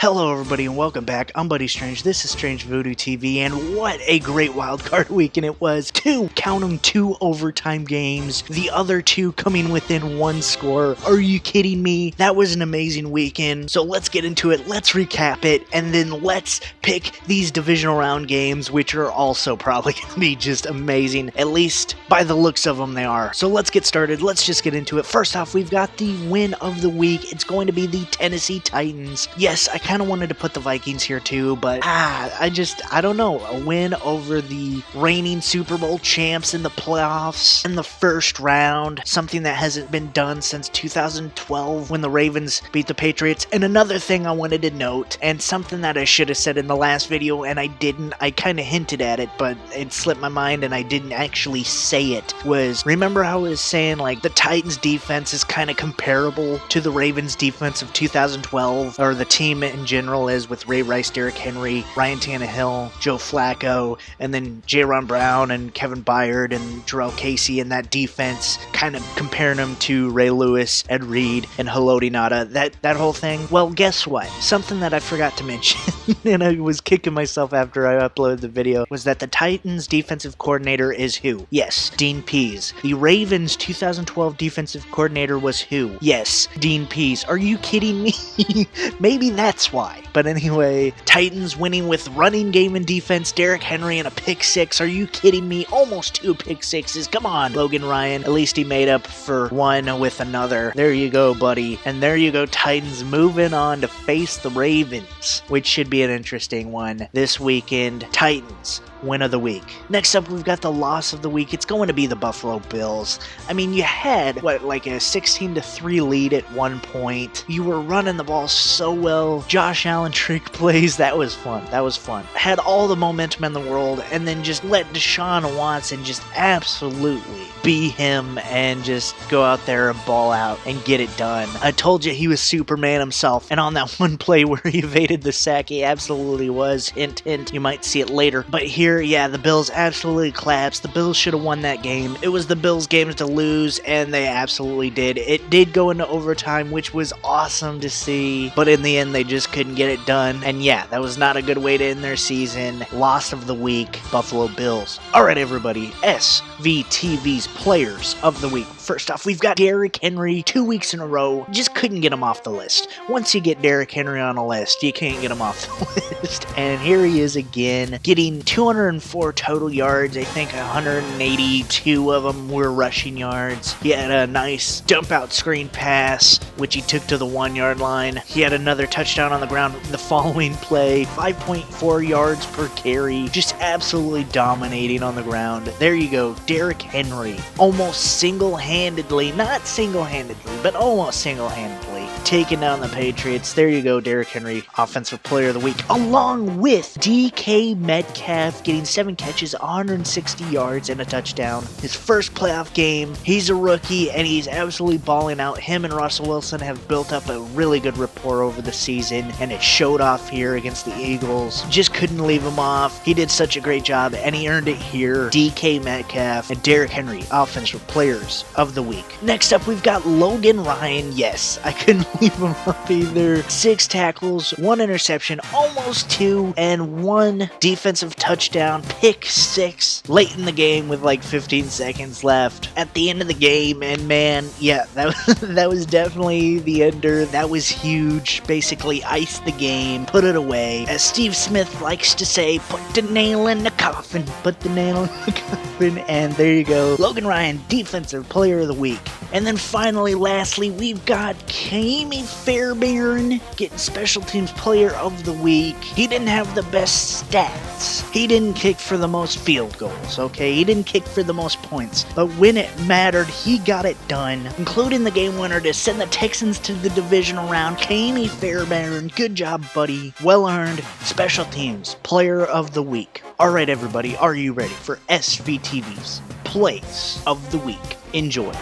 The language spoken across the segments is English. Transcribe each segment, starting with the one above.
Hello everybody and welcome back. I'm Buddy Strange. This is StrangeVoodooTV, and what a great wildcard weekend it was. Count 'em, two overtime games. The other two coming within one score. Are you kidding me? That was an amazing weekend. So let's get into it. Let's recap it, and then let's pick these divisional round games, which are also probably going to be just amazing. At least by the looks of them, they are. So let's get started. Let's just get into it. First off, we've got the win of the week. It's going to be the Tennessee Titans. Yes, I kind of wanted to put the Vikings here too, but I don't know. A win over the reigning Super Bowl champs in the playoffs in the first round, something that hasn't been done since 2012 when the Ravens beat the Patriots. And another thing I wanted to note, and something that I should have said in the last video and I didn't, I kind of hinted at it, but it slipped my mind and I didn't actually say it, was remember how I was saying like the Titans defense is kind of comparable to the Ravens defense of 2012, or the team in general is, with Ray Rice, Derrick Henry, Ryan Tannehill, Joe Flacco, and then Jaron Brown and Kevin Byard and Jarrell Casey in that defense, kind of comparing them to Ray Lewis, Ed Reed, and Lotta. That whole thing. Well, guess what? Something that I forgot to mention, and I was kicking myself after I uploaded the video, was that the Titans defensive coordinator is who? Yes, Dean Pease. The Ravens 2012 defensive coordinator was who? Yes, Dean Pease. Are you kidding me? Maybe that's why. But anyway, Titans winning with running game and defense, Derrick Henry and a pick six. Are you kidding me? Almost two pick sixes. Come on, Logan Ryan. At least he made up for one with another. There you go, buddy. And there you go, Titans moving on to face the Ravens, which should be an interesting one this weekend. Titans, win of the week. Next up, we've got the loss of the week. It's going to be the Buffalo Bills. I mean, you had, like a 16-3 lead at one point. You were running the ball so well. Josh Allen trick plays. That was fun. Had all the momentum in the world, and then just let Deshaun Watson just absolutely be him and just go out there and ball out and get it done. I told you he was Superman himself, and on that one play where he evaded the sack, he absolutely was. Hint, hint, you might see it later. But here, yeah, the Bills absolutely collapsed. The Bills should have won that game. It was the Bills' games to lose, and they absolutely did. It did go into overtime, which was awesome to see, but in the end, they just couldn't get it done. And yeah, that was not a good way to end their season. Loss of the week, Buffalo Bills. All right, everybody, SVTV's Players of the Week. First off, we've got Derrick Henry 2 weeks in a row. Just couldn't get him off the list. Once you get Derrick Henry on a list, you can't get him off the list. And here he is again, getting 204 total yards. I think 182 of them were rushing yards. He had a nice dump out screen pass, which he took to the 1 yard line. He had another touchdown on the ground the following play, 5.4 yards per carry. Just absolutely dominating on the ground. There you go, Derrick Henry. Almost single-handedly, not single-handedly, but almost single-handedly taking down the Patriots. There you go, Derrick Henry, Offensive Player of the Week, along with DK Metcalf getting 7 catches, 160 yards, and a touchdown. His first playoff game. He's a rookie, and he's absolutely balling out. Him and Russell Wilson have built up a really good rapport over the season, and it showed off here against the Eagles. Just couldn't leave him off. He did such a great job, and he earned it here. DK Metcalf and Derrick Henry, Offensive Players of the Week. Next up, we've got Logan Ryan. Yes, I couldn't leave him up either. 6 tackles, 1 interception, almost 2, and 1 defensive touchdown, pick 6 late in the game with like 15 seconds left at the end of the game. And man, yeah, that was definitely the ender. That was huge. Basically iced the game, put it away. As Steve Smith likes to say, put the nail in the coffin, put the nail in the coffin. And there you go, Logan Ryan, Defensive Player of the Week. And then finally, lastly, we've got Ka'imi Fairbairn getting Special Teams Player of the Week. He didn't have the best stats. He didn't kick for the most field goals, okay? He didn't kick for the most points. But when it mattered, he got it done, including the game winner to send the Texans to the divisional round. Ka'imi Fairbairn, good job, buddy. Well earned Special Teams Player of the Week. Alright, everybody, are you ready for SVTV's Plays of the Week? Enjoy.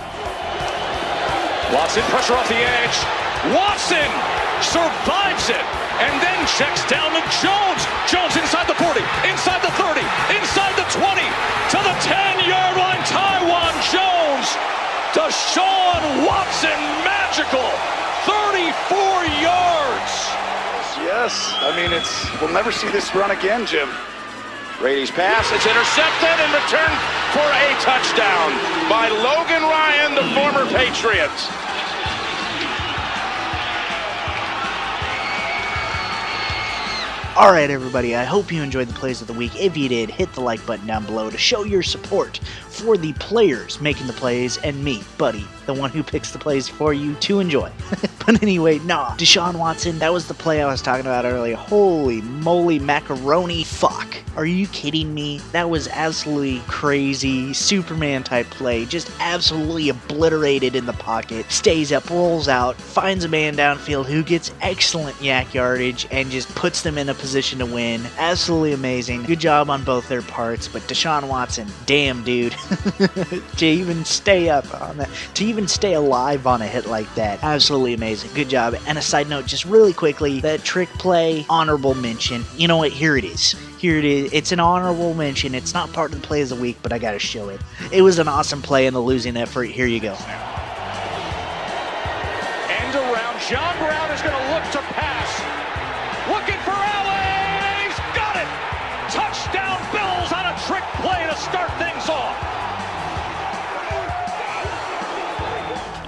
Watson, pressure off the edge. Watson survives it and then checks down to Jones. Jones inside the 40, inside the 30, inside the 20, to the 10-yard line. Taiwan Jones. Deshaun Watson, magical. 34 yards. Yes. I mean, we'll never see this run again, Jim. Brady's pass, it's intercepted and returned for a touchdown by Logan Ryan, the former Patriot. Alright everybody, I hope you enjoyed the plays of the week. If you did, hit the like button down below to show your support for the players making the plays and me, Buddy, the one who picks the plays for you to enjoy. But anyway, Deshaun Watson, that was the play I was talking about earlier. Holy moly macaroni, fuck. Are you kidding me? That was absolutely crazy, Superman type play, just absolutely obliterated in the pocket, stays up, rolls out, finds a man downfield who gets excellent yak yardage and just puts them in a position to win. Absolutely amazing. Good job on both their parts, but Deshaun Watson, damn dude, to even stay up on that, to even stay alive on a hit like that, absolutely amazing. Good job. And a side note, just really quickly, that trick play, honorable mention. You know what? Here it is. Here it is. It's an honorable mention. It's not part of the play of the week, but I gotta show it. It was an awesome play in the losing effort. Here you go. End around. John Brown is going to look to pass. Looking for Allen. He's got it. Touchdown Bills on a trick play to start things off.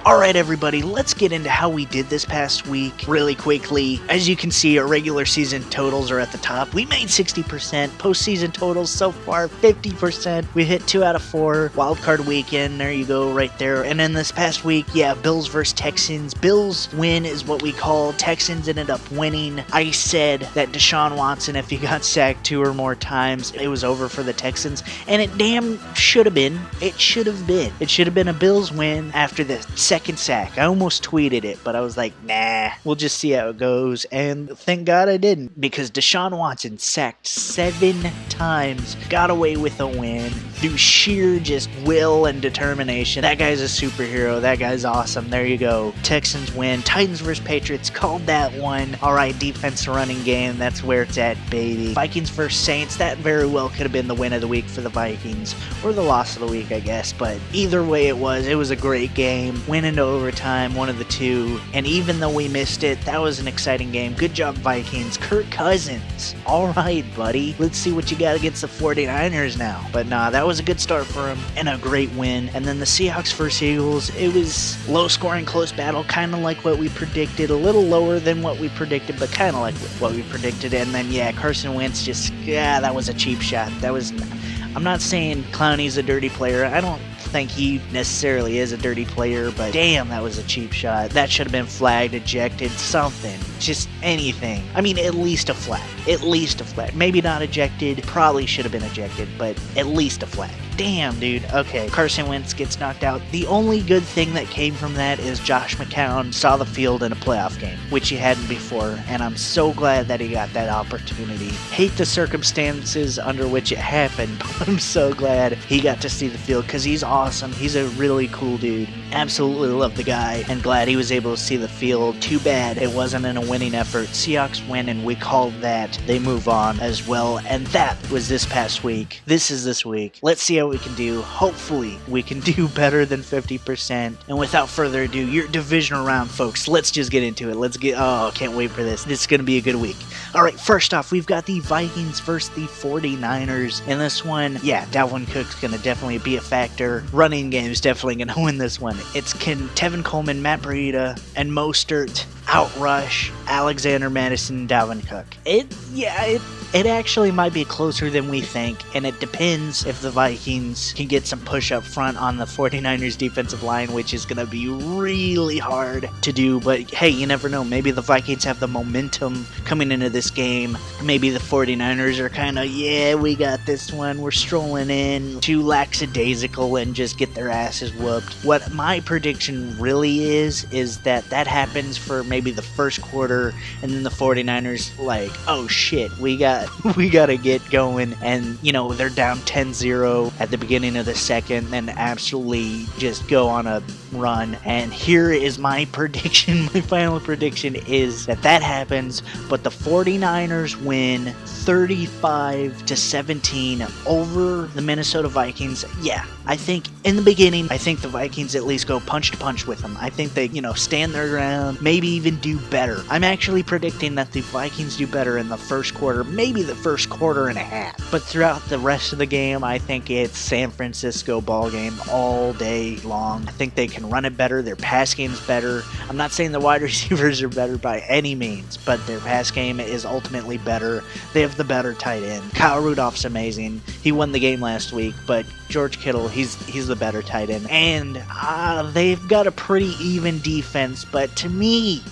Alright everybody, let's get into how we did this past week really quickly. As you can see, our regular season totals are at the top. We made 60%. Postseason totals so far, 50%. We hit 2 out of 4. Wildcard weekend, there you go, right there. And then this past week, yeah, Bills versus Texans. Bills win is what we call. Texans ended up winning. I said that Deshaun Watson, if he got sacked 2 or more times, it was over for the Texans. And it damn should have been. It should have been. It should have been a Bills win after the second sack. I almost tweeted it, but I was like, nah, we'll just see how it goes. And thank God I didn't, because Deshaun Watson sacked 7 times, got away with a win through sheer just will and determination. That guy's a superhero. That guy's awesome. There you go. Texans win. Titans versus Patriots, called that one. Alright, defense running game, that's where it's at, baby. Vikings versus Saints, that very well could have been the win of the week for the Vikings, or the loss of the week, I guess, but either way it was a great game. Win into overtime, one of the two, and even though we missed it, that was an exciting game. Good job, Vikings. Kirk Cousins. Alright, buddy. Let's see what you got against the 49ers now. But nah, that was a good start for him, and a great win. And then the Seahawks versus Eagles, it was low-scoring, close battle, kind of like what we predicted. A little lower than what we predicted, but kind of like what we predicted. And then, yeah, Carson Wentz just, that was a cheap shot. I'm not saying Clowney's a dirty player. I don't think he necessarily is a dirty player, but damn, that was a cheap shot. That should have been flagged, ejected, something. Just anything. I mean, at least a flag. At least a flag. Maybe not ejected. Probably should have been ejected, but at least a flag. Damn, dude. Okay, Carson Wentz gets knocked out. The only good thing that came from that is Josh McCown saw the field in a playoff game, which he hadn't before, and I'm so glad that he got that opportunity. Hate the circumstances under which it happened, but I'm so glad he got to see the field, because he's awesome. He's a really cool dude. Absolutely love the guy, and glad he was able to see the field. Too bad it wasn't in a winning effort. Seahawks win, and we called that. They move on as well, and that was this past week. This is this week. Let's see how we can do. Hopefully we can do better than 50%. And without further ado, your divisional round, folks. Let's just get into it. Oh, can't wait for this. This is going to be a good week. Alright, first off, we've got the Vikings versus the 49ers. In this one, yeah, Dalvin Cook's going to definitely be a factor. Running game is definitely going to win this one. It's Tevin Coleman, Matt Breida, and Mostert outrush Alexander Madison, Dalvin Cook. It actually might be closer than we think, and it depends if the Vikings can get some push up front on the 49ers defensive line, which is going to be really hard to do. But hey, you never know. Maybe the Vikings have the momentum coming into this game. Maybe the 49ers are kind of, yeah, we got this one. We're strolling in, too lackadaisical, and just get their asses whooped. What my prediction really is that happens for maybe the first quarter, and then the 49ers like, oh shit, we gotta get going, and they're down 10-0 at the beginning of the second, and absolutely just go on a run. And here is my prediction. My final prediction is that happens, but the 49ers win 35-17 over the Minnesota Vikings. Yeah, I think in the beginning, I think the Vikings at least go punch to punch with them. I think they, stand their ground, maybe even do better. I'm actually predicting that the Vikings do better in the first quarter, maybe the first quarter and a half. But throughout the rest of the game, I think it's San Francisco ball game all day long. I think they can run it better. Their pass game's better. I'm not saying the wide receivers are better by any means, but their pass game is ultimately better. They have the better tight end. Kyle Rudolph's amazing. He won the game last week, but George Kittle, he's the better tight end. And they've got a pretty even defense, but to me,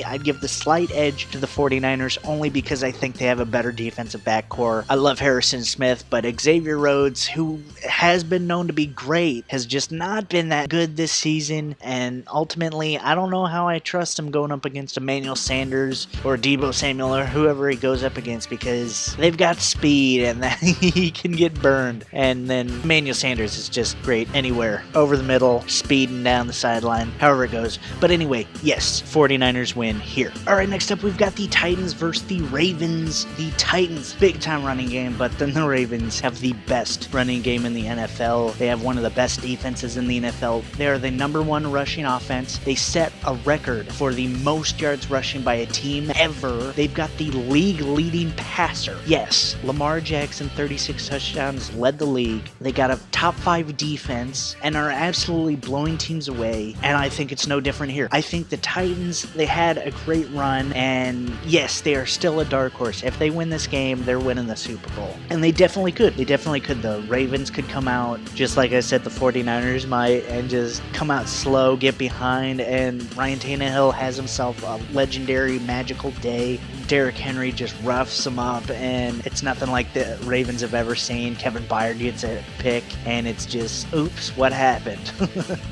I'd give the slight edge to the 49ers only because I think they have a better defensive backcourt. I love Harrison Smith, but Xavier Rhodes, who has been known to be great, has just not been that good this season, and ultimately, I don't know how I trust him going up against Emmanuel Sanders or Deebo Samuel or whoever he goes up against, because they've got speed and that he can get burned. And then Emmanuel Sanders is just great anywhere, over the middle, speeding down the sideline, however it goes. But anyway, yes, 49ers win here. Alright, next up we've got the Titans versus the Ravens. The Titans, big time running game, but then the Ravens have the best running game in the NFL. They have one of the best defenses in the NFL. They are the #1 rushing offense. They set a record for the most yards rushing by a team ever. They've got the league leading passer. Yes, Lamar Jackson, 36 touchdowns, led the league. They got a top 5 defense and are absolutely blowing teams away, and I think it's no different here. I think the Titans, they had a great run, and yes, they are still a dark horse. If they win this game, they're winning the Super Bowl. And they definitely could. The Ravens could come out, just like I said, the 49ers might, and just come out slow, get behind, and Ryan Tannehill has himself a legendary, magical day. Derrick Henry just roughs him up, and it's nothing like the Ravens have ever seen. Kevin Byard gets a pick, and it's just, oops, what happened?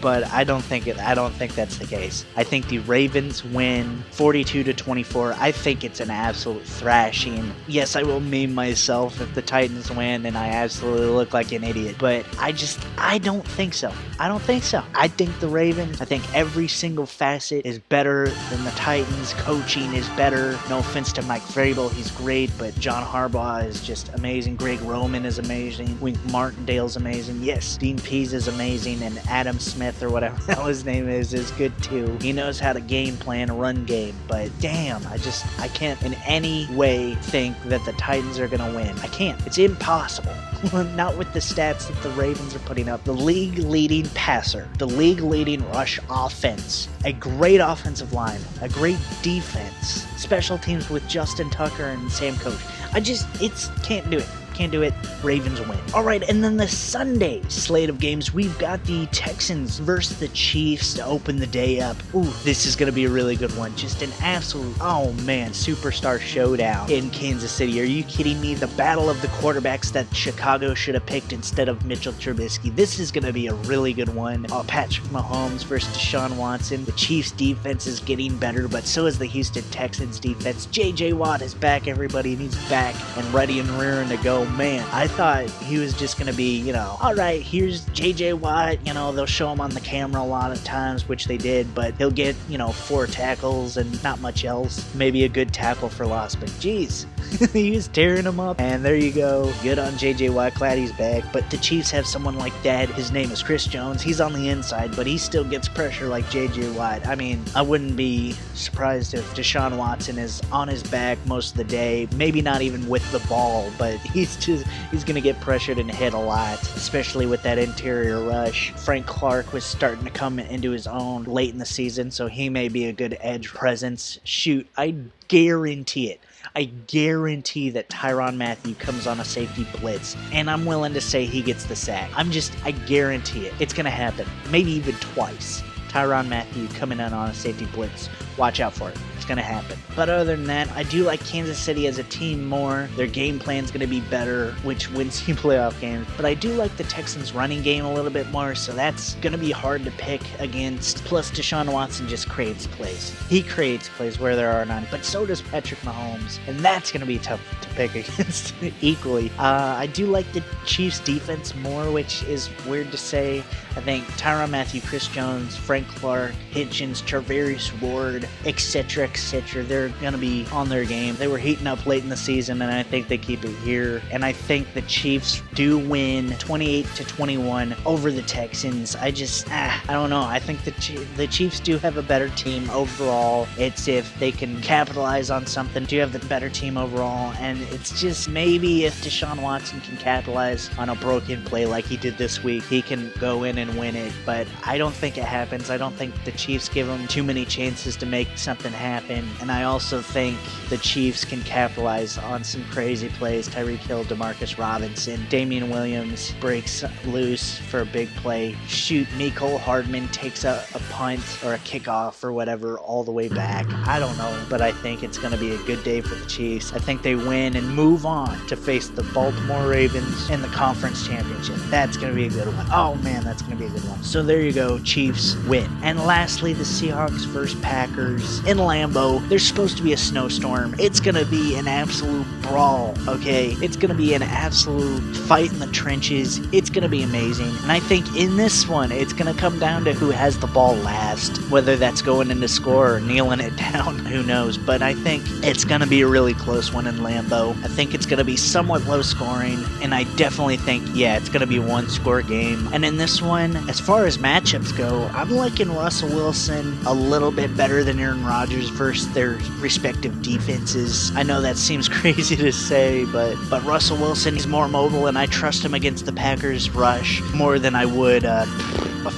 But I don't think that's the case. I think the Ravens win 42-24. I think it's an absolute thrashing. Yes, I will meme myself if the Titans win and I absolutely look like an idiot, but I don't think so. I think the Ravens, I think every single facet is better than the Titans. Coaching is better. No offense to Mike Vrabel, he's great, but John Harbaugh is just amazing. Greg Roman is amazing. Wink Martindale's amazing. Yes, Dean Pease is amazing, and Adam Smith, or whatever the hell his name is good too. He knows how to game plan a run game, but damn, I can't in any way think that the Titans are gonna win. I can't. It's impossible. Not with the stats that the Ravens are putting up. The league leading passer, the league leading rush offense, a great offensive line, a great defense, special teams with Justin Tucker and Sam Coach. Can't do it. Can't do it. Ravens win. Alright, and then the Sunday slate of games, we've got the Texans versus the Chiefs to open the day up. Ooh, this is going to be a really good one. Just an absolute, oh man, superstar showdown in Kansas City. Are you kidding me? The battle of the quarterbacks that Chicago should have picked instead of Mitchell Trubisky. This is going to be a really good one. Patrick Mahomes versus Deshaun Watson. The Chiefs defense is getting better, but so is the Houston Texans defense. J.J. Watt is back, everybody, and he's back and ready and rearing to go. Man, I thought he was just going to be, alright, here's J.J. Watt, they'll show him on the camera a lot of times, which they did, but he'll get, 4 tackles and not much else. Maybe a good tackle for loss, but geez, he was tearing him up, and there you go. Good on J.J. Watt, glad he's back, but the Chiefs have someone like that. His name is Chris Jones. He's on the inside, but he still gets pressure like J.J. Watt. I mean, I wouldn't be surprised if Deshaun Watson is on his back most of the day, maybe not even with the ball, but he's going to get pressured and hit a lot, especially with that interior rush. Frank Clark was starting to come into his own late in the season, so he may be a good edge presence. Shoot, I guarantee it. I guarantee that Tyrann Mathieu comes on a safety blitz, and I'm willing to say he gets the sack. I guarantee it. It's going to happen. Maybe even twice. Tyrann Mathieu coming in on a safety blitz. Watch out for it. It's going to happen. But other than that, I do like Kansas City as a team more. Their game plan's going to be better, which wins you playoff games. But I do like the Texans' running game a little bit more, so that's going to be hard to pick against. Plus, Deshaun Watson just creates plays. He creates plays where there are none, but so does Patrick Mahomes, and that's going to be tough to pick against equally. I do like the Chiefs' defense more, which is weird to say. I think Tyrann Mathieu, Chris Jones, Frank Clark, Hitchens, Charvarius Ward, etc., etc. They're going to be on their game. They were heating up late in the season, and I think they keep it here. And I think the Chiefs do win 28-21 over the Texans. I don't know. I think the Chiefs do have a better team overall. It's if they can capitalize on something, do have the better team overall. And it's just maybe if Deshaun Watson can capitalize on a broken play like he did this week, he can go in and win it. But I don't think it happens. I don't think the Chiefs give him too many chances to make something happen. And I also think the Chiefs can capitalize on some crazy plays. Tyreek Hill, Demarcus Robinson, Damian Williams breaks loose for a big play. Shoot, Mecole Hardman takes a punt or a kickoff or whatever all the way back. I don't know, but I think it's going to be a good day for the Chiefs. I think they win and move on to face the Baltimore Ravens in the conference championship. That's going to be a good one. Oh man, that's going to be a good one. So there you go, Chiefs win. And lastly, the Seahawks versus Packers in Lambeau. There's supposed to be a snowstorm. It's going to be an absolute brawl, okay? It's going to be an absolute fight in the trenches. It's going to be amazing. And I think in this one, it's going to come down to who has the ball last, whether that's going into score or kneeling it down, who knows. But I think it's going to be a really close one in Lambeau. I think it's going to be somewhat low scoring, and I definitely think, yeah, it's going to be one score game. And in this one, as far as matchups go, I'm liking Russell Wilson a little bit better than Aaron Rodgers versus their respective defenses. I know that seems crazy to say, but Russell Wilson is more mobile, and I trust him against the Packers rush more than I would a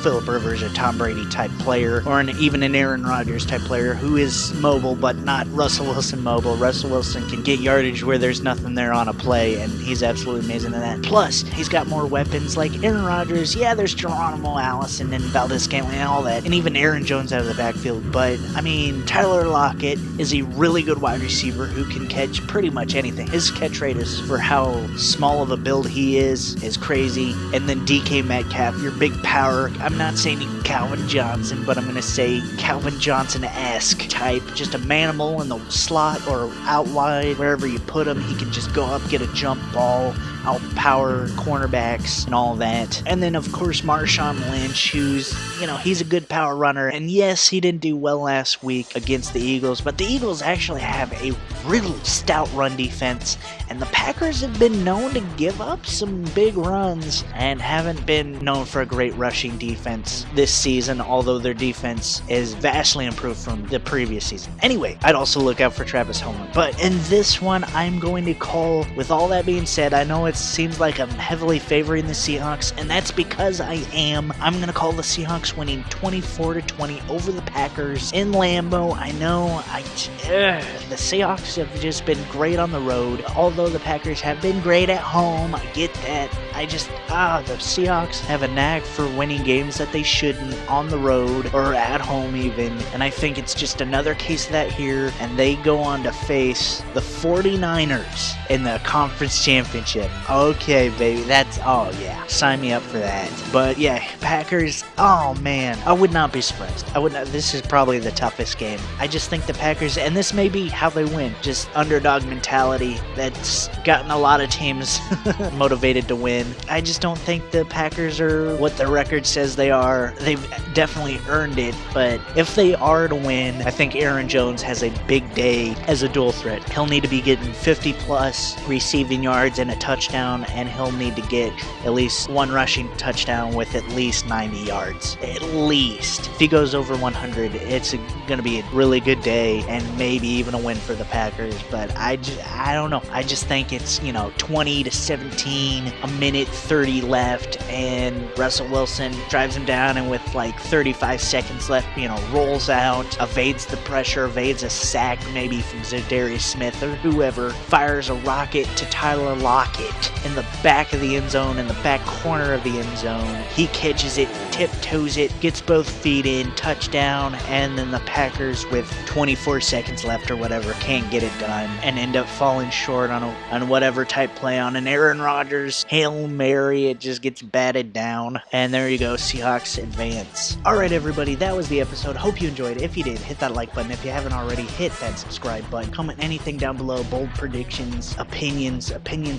Phillip Rivers or Tom Brady type player, or even an Aaron Rodgers type player who is mobile but not Russell Wilson mobile. Russell Wilson can get yardage where there's nothing there on a play, and he's absolutely amazing at that. Plus, he's got more weapons like Aaron Rodgers. Yeah, there's Geronimo Allison and Valdez-Scantling and all that, and even Aaron Jones out of the backfield. But, I mean, Tyler Lockett is a really good wide receiver who can catch pretty much anything. His catch rate is, for how small of a build he is crazy. And then DK Metcalf, your big power. I'm not saying Calvin Johnson, but I'm going to say Calvin Johnson-esque type. Just a manimal in the slot or out wide, wherever you put him. He can just go up, get a jump ball, outpower cornerbacks and all that. And then, of course, Marshawn Lynch, who's, he's a good power runner. And yes, he didn't do well last week against the Eagles, but the Eagles actually have a really stout run defense. And the Packers have been known to give up some big runs and haven't been known for a great rushing defense this season, although their defense is vastly improved from the previous season. Anyway, I'd also look out for Travis Homer. But in this one, I'm going to call, with all that being said, I know it seems like I'm heavily favoring the Seahawks, and that's because I am. I'm going to call the Seahawks winning 24-20 over the Packers in Lambeau. I know the Seahawks have just been great on the road, although the Packers have been great at home. I get that. The Seahawks have a knack for winning games that they shouldn't on the road or at home even, and I think it's just another case of that here, and they go on to face the 49ers in the conference championship. Okay, baby, sign me up for that. But yeah, Packers, oh man, I would not be surprised. This is probably the toughest game. I just think the Packers, and this may be how they win, just underdog mentality that's gotten a lot of teams motivated to win. I just don't think the Packers are what the record says they are. They've definitely earned it, but if they are to win, I think Aaron Jones has a big day as a dual threat. He'll need to be getting 50 plus receiving yards and a touchdown, and he'll need to get at least one rushing touchdown with at least 90 yards. At least. If he goes over 100, it's going to be a really good day and maybe even a win for the Packers, but I don't know. I just think it's, 20-17, a minute 30 left, and Russell Wilson drives him down, and with like 35 seconds left, rolls out, evades the pressure, evades a sack maybe from Zadarius Smith or whoever, fires a rocket to Tyler Lockett in the back of the end zone, in the back corner of the end zone. He catches it, tiptoes it, gets both feet in, touchdown, and then the Packers with 24 seconds left or whatever can't get it done and end up falling short on whatever type play on an Aaron Rodgers Hail Mary. It just gets batted down, and there you go, Seahawks advance. Alright everybody, that was the episode. Hope you enjoyed it. If you did, hit that like button. If you haven't already, hit that subscribe button. Comment anything down below, bold predictions, opinions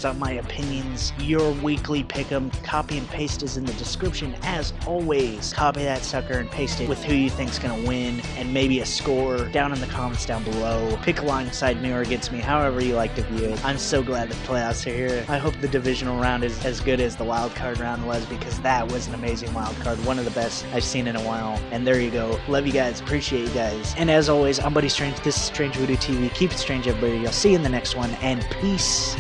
on my opinions, your weekly pick'em. Copy and paste is in the description as always. Copy that sucker and paste it with who you think's gonna win and maybe a score down in the comments down below. Pick alongside me or against me, however you like to view it. I'm so glad the playoffs are here. I hope the divisional round is as good as the wild card round was, because that was an amazing wild card, one of the best I've seen in a while. And there you go. Love you guys, appreciate you guys. And as always, I'm Buddy Strange. This is Strange Voodoo TV. Keep it strange, everybody. I'll see you in the next one, and peace.